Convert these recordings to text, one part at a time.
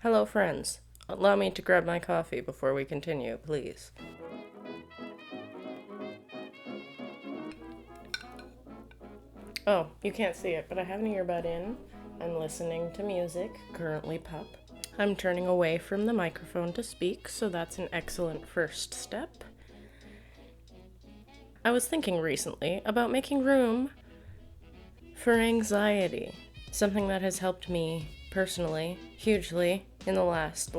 Hello, friends. Allow me to grab my coffee before we continue, please. Oh, you can't see it, but I have an earbud in. I'm listening to music, currently pop. I'm turning away from the microphone to speak, so that's an excellent first step. I was thinking recently about making room for anxiety, something that has helped me personally, hugely, in the last,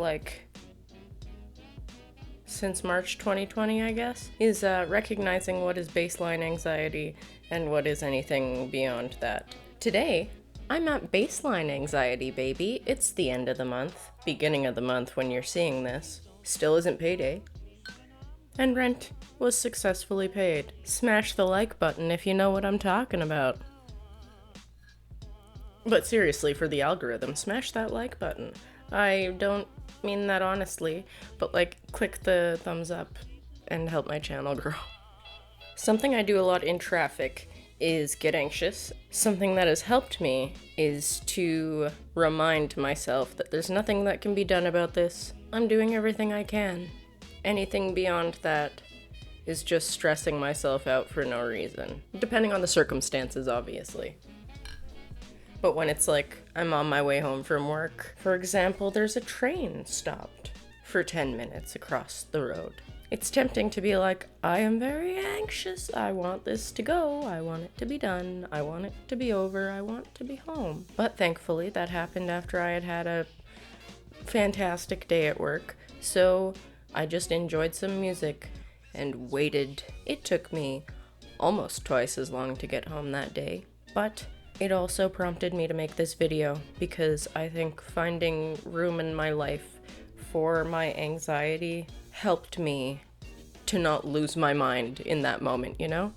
since March 2020, I guess, is recognizing what is baseline anxiety and what is anything beyond that. Today, I'm at baseline anxiety, baby. It's the end of the month, beginning of the month when you're seeing this. Still isn't payday. And rent was successfully paid. Smash the like button if you know what I'm talking about. But seriously, for the algorithm, smash that like button. I don't mean that honestly, but click the thumbs up and help my channel grow. Something I do a lot in traffic is get anxious. Something that has helped me is to remind myself that there's nothing that can be done about this. I'm doing everything I can. Anything beyond that is just stressing myself out for no reason. Depending on the circumstances, obviously. But when it's like I'm on my way home from work, for example, there's a train stopped for 10 minutes across the road. It's tempting to be like, I am very anxious. I want this to go. I want it to be done. I want it to be over. I want to be home. But thankfully, that happened after I had had a fantastic day at work. So I just enjoyed some music and waited. It took me almost twice as long to get home that day. But it also prompted me to make this video because I think finding room in my life for my anxiety helped me to not lose my mind in that moment, you know?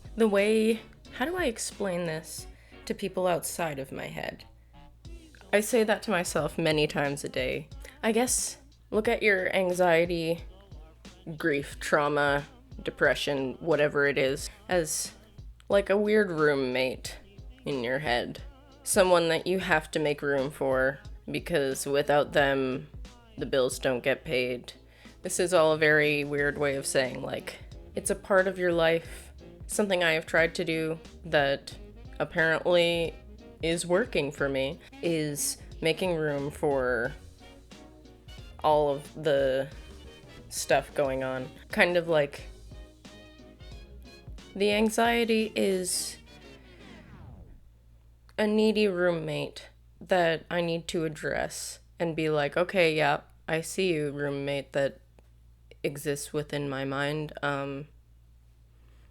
How do I explain this to people outside of my head? I say that to myself many times a day. I guess look at your anxiety, grief, trauma, depression, whatever it is, as like a weird roommate in your head. Someone that you have to make room for because without them, the bills don't get paid. This is all a very weird way of saying, it's a part of your life. Something I have tried to do that apparently is working for me is making room for all of the stuff going on. Kind of like the anxiety is a needy roommate that I need to address and be like, okay, yeah, I see you, roommate that exists within my mind.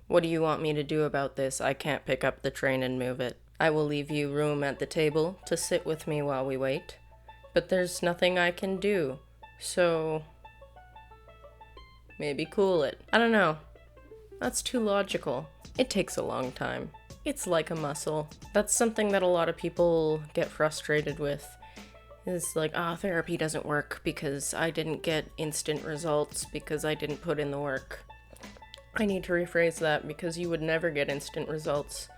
What do you want me to do about this? I can't pick up the train and move it. I will leave you room at the table to sit with me while we wait, but there's nothing I can do, so maybe cool it. I don't know. That's too logical. It takes a long time. It's like a muscle. That's something that a lot of people get frustrated with. Is like, therapy doesn't work because I didn't get instant results because I didn't put in the work. I need to rephrase that because you would never get instant results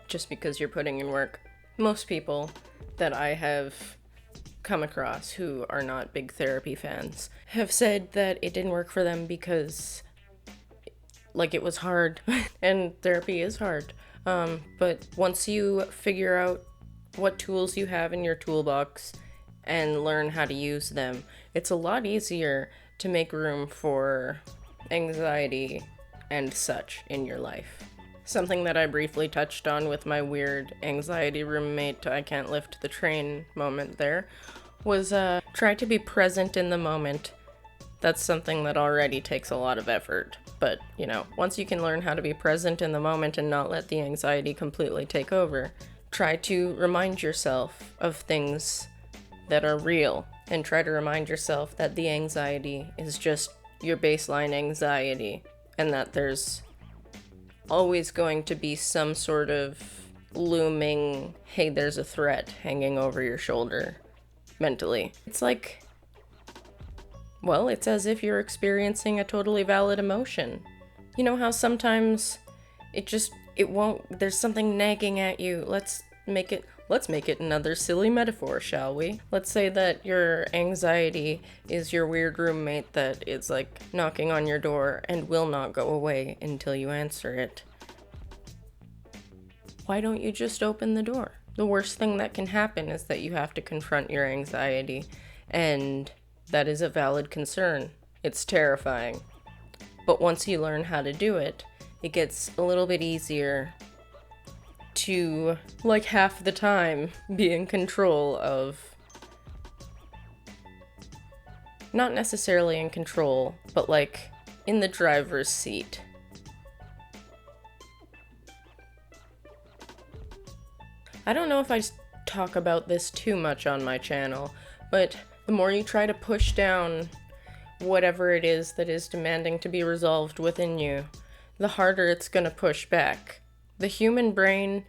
just because you're putting in work. Most people that I have come across who are not big therapy fans have said that it didn't work for them because it was hard and therapy is hard. But once you figure out what tools you have in your toolbox and learn how to use them, it's a lot easier to make room for anxiety and such in your life. Something that I briefly touched on with my weird anxiety roommate, I can't lift the train moment there, was try to be present in the moment. That's something that already takes a lot of effort. But, once you can learn how to be present in the moment and not let the anxiety completely take over, try to remind yourself of things that are real and try to remind yourself that the anxiety is just your baseline anxiety and that there's always going to be some sort of looming, hey, there's a threat hanging over your shoulder mentally. It's it's as if you're experiencing a totally valid emotion. You know how sometimes it won't, there's something nagging at you. Let's make it Let's make it another silly metaphor, shall we? Let's say that your anxiety is your weird roommate that is like knocking on your door and will not go away until you answer it. Why don't you just open the door? The worst thing that can happen is that you have to confront your anxiety, and that is a valid concern. It's terrifying. But once you learn how to do it, it gets a little bit easier to, like half the time, be in control of... Not necessarily in control, but like in the driver's seat. I don't know if I talk about this too much on my channel, but the more you try to push down whatever it is that is demanding to be resolved within you, the harder it's gonna push back. The human brain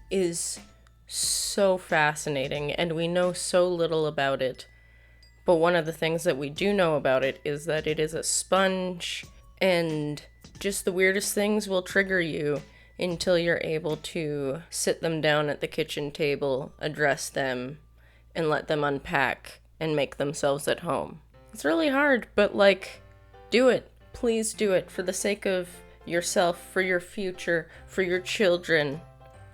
is so fascinating, and we know so little about it. But one of the things that we do know about it is that it is a sponge, and just the weirdest things will trigger you until you're able to sit them down at the kitchen table, address them, and let them unpack and make themselves at home. It's really hard, but like, do it. Please do it for the sake of yourself, for your future, for your children.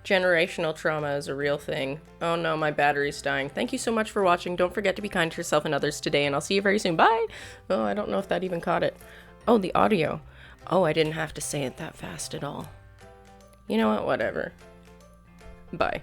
Generational trauma is a real thing. Oh no, my battery's dying. Thank you so much for watching. Don't forget to be kind to yourself and others today, and I'll see you very soon. Bye! Oh, I don't know if that even caught it. Oh, the audio. Oh, I didn't have to say it that fast at all. You know what? Whatever. Bye.